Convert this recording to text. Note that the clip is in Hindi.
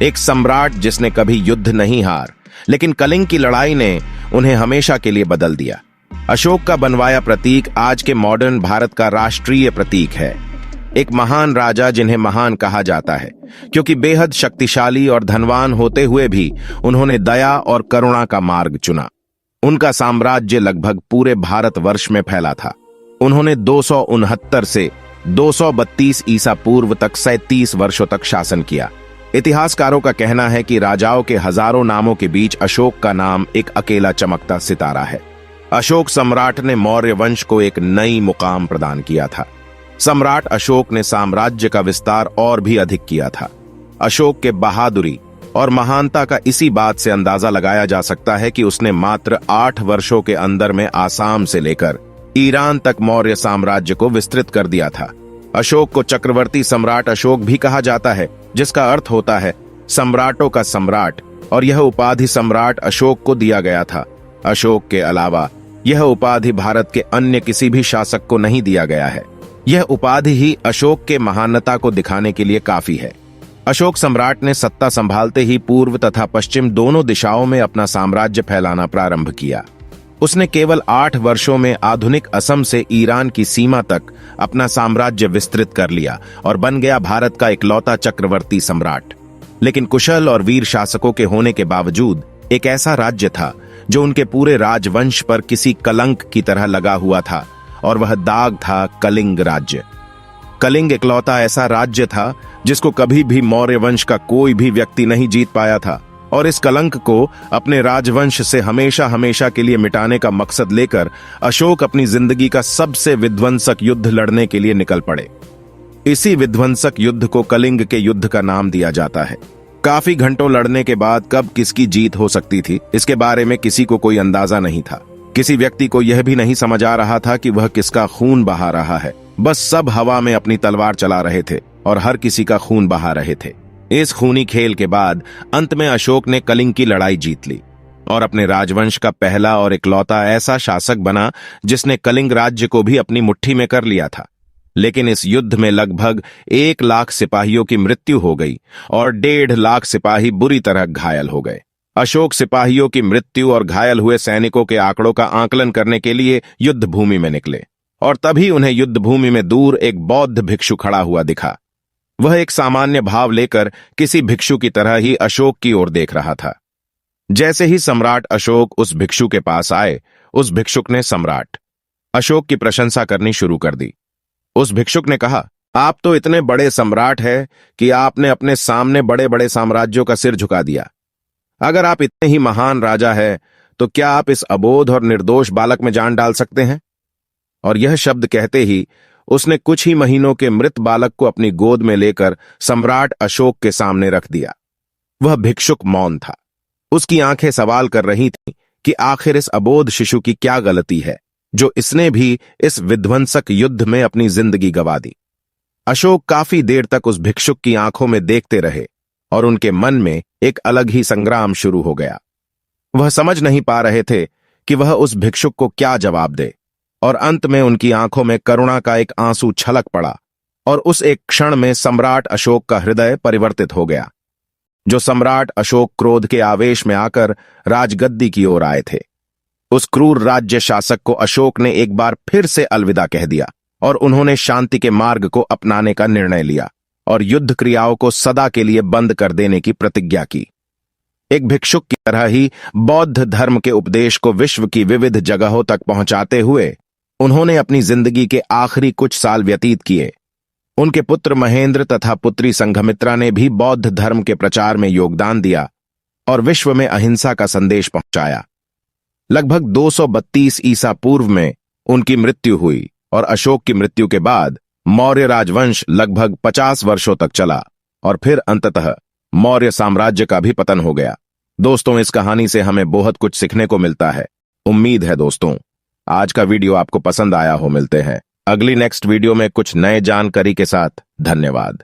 एक सम्राट जिसने कभी युद्ध नहीं हार, लेकिन कलिंग की लड़ाई ने उन्हें हमेशा के लिए बदल दिया। अशोक का बनवाया प्रतीक आज के मॉडर्न भारत का राष्ट्रीय प्रतीक है। एक महान राजा जिन्हें महान कहा जाता है क्योंकि बेहद शक्तिशाली और धनवान होते हुए भी उन्होंने दया और करुणा का मार्ग चुना। उनका साम्राज्य लगभग पूरे भारतवर्ष में फैला था। उन्होंने 269 से 232 ईसा पूर्व तक 37 वर्षों तक शासन किया। इतिहासकारों का कहना है कि राजाओं के हजारों नामों के बीच अशोक का नाम एक अकेला चमकता सितारा है। अशोक सम्राट ने मौर्य वंश को एक नई मुकाम प्रदान किया था। सम्राट अशोक ने साम्राज्य का विस्तार और भी अधिक किया था। अशोक के बहादुरी और महानता का इसी बात से अंदाजा लगाया जा सकता है कि उसने मात्र 8 वर्षों के अंदर में आसाम से लेकर ईरान तक मौर्य साम्राज्य को विस्तृत कर दिया था। अशोक को चक्रवर्ती सम्राट अशोक भी कहा जाता है, जिसका अर्थ होता है सम्राटों का सम्राट, और यह उपाधि सम्राट अशोक को दिया गया था। अशोक के अलावा यह उपाधि भारत के अन्य किसी भी शासक को नहीं दिया गया है। यह उपाधि ही अशोक के महानता को दिखाने के लिए काफी है। अशोक सम्राट ने सत्ता संभालते ही पूर्व तथा पश्चिम दोनों दिशाओं में अपना साम्राज्य फैलाना प्रारंभ किया। उसने केवल 8 वर्षों में आधुनिक असम से ईरान की सीमा तक अपना साम्राज्य विस्तृत कर लिया और बन गया भारत का इकलौता चक्रवर्ती सम्राट। लेकिन कुशल और वीर शासकों के होने के बावजूद एक ऐसा राज्य था जो उनके पूरे राजवंश पर किसी कलंक की तरह लगा हुआ था, और वह दाग था कलिंग राज्य। कलिंग इकलौता ऐसा राज्य था जिसको कभी भी मौर्य वंश का कोई भी व्यक्ति नहीं जीत पाया था, और इस कलंक को अपने राजवंश से हमेशा हमेशा के लिए मिटाने का मकसद लेकर अशोक अपनी जिंदगी का सबसे विध्वंसक युद्ध लड़ने के लिए निकल पड़े। इसी विध्वंसक युद्ध को कलिंग के युद्ध का नाम दिया जाता है। काफी घंटों लड़ने के बाद कब किसकी जीत हो सकती थी, इसके बारे में किसी को कोई अंदाजा नहीं था। किसी व्यक्ति को यह भी नहीं समझ आ रहा था कि वह किसका खून बहा रहा है। बस सब हवा में अपनी तलवार चला रहे थे और हर किसी का खून बहा रहे थे। इस खूनी खेल के बाद अंत में अशोक ने कलिंग की लड़ाई जीत ली और अपने राजवंश का पहला और इकलौता ऐसा शासक बना जिसने कलिंग राज्य को भी अपनी मुट्ठी में कर लिया था। लेकिन इस युद्ध में लगभग 1 लाख सिपाहियों की मृत्यु हो गई और 1.5 लाख सिपाही बुरी तरह घायल हो गए। अशोक सिपाहियों की मृत्यु और घायल हुए सैनिकों के आंकड़ों का आकलन करने के लिए युद्ध भूमि में निकले, और तभी उन्हें युद्ध भूमि में दूर एक बौद्ध भिक्षु खड़ा हुआ दिखा। वह एक सामान्य भाव लेकर किसी भिक्षु की तरह ही अशोक की ओर देख रहा था। जैसे ही सम्राट अशोक उस भिक्षु के पास आए, उस भिक्षुक ने सम्राट अशोक की प्रशंसा करनी शुरू कर दी। उस भिक्षुक ने कहा, आप तो इतने बड़े सम्राट हैं कि आपने अपने सामने बड़े बड़े साम्राज्यों का सिर झुका दिया। अगर आप इतने ही महान राजा हैं, तो क्या आप इस अबोध और निर्दोष बालक में जान डाल सकते हैं? और यह शब्द कहते ही उसने कुछ ही महीनों के मृत बालक को अपनी गोद में लेकर सम्राट अशोक के सामने रख दिया। वह भिक्षुक मौन था। उसकी आंखें सवाल कर रही थीं कि आखिर इस अबोध शिशु की क्या गलती है जो इसने भी इस विध्वंसक युद्ध में अपनी जिंदगी गंवा दी। अशोक काफी देर तक उस भिक्षुक की आंखों में देखते रहे और उनके मन में एक अलग ही संग्राम शुरू हो गया। वह समझ नहीं पा रहे थे कि वह उस भिक्षुक को क्या जवाब दे, और अंत में उनकी आंखों में करुणा का एक आंसू छलक पड़ा, और उस एक क्षण में सम्राट अशोक का हृदय परिवर्तित हो गया। जो सम्राट अशोक क्रोध के आवेश में आकर राजगद्दी की ओर आए थे, उस क्रूर राज्य शासक को अशोक ने एक बार फिर से अलविदा कह दिया, और उन्होंने शांति के मार्ग को अपनाने का निर्णय लिया और युद्ध क्रियाओं को सदा के लिए बंद कर देने की प्रतिज्ञा की। एक भिक्षुक की तरह ही बौद्ध धर्म के उपदेश को विश्व की विविध जगहों तक पहुंचाते हुए उन्होंने अपनी जिंदगी के आखिरी कुछ साल व्यतीत किए। उनके पुत्र महेंद्र तथा पुत्री संघमित्रा ने भी बौद्ध धर्म के प्रचार में योगदान दिया और विश्व में अहिंसा का संदेश पहुंचाया। लगभग 232 ईसा पूर्व में उनकी मृत्यु हुई, और अशोक की मृत्यु के बाद मौर्य राजवंश लगभग 50 वर्षों तक चला, और फिर अंततः मौर्य साम्राज्य का भी पतन हो गया। दोस्तों, इस कहानी से हमें बहुत कुछ सीखने को मिलता है। उम्मीद है दोस्तों आज का वीडियो आपको पसंद आया हो। मिलते हैं अगली नेक्स्ट वीडियो में कुछ नए जानकारी के साथ। धन्यवाद।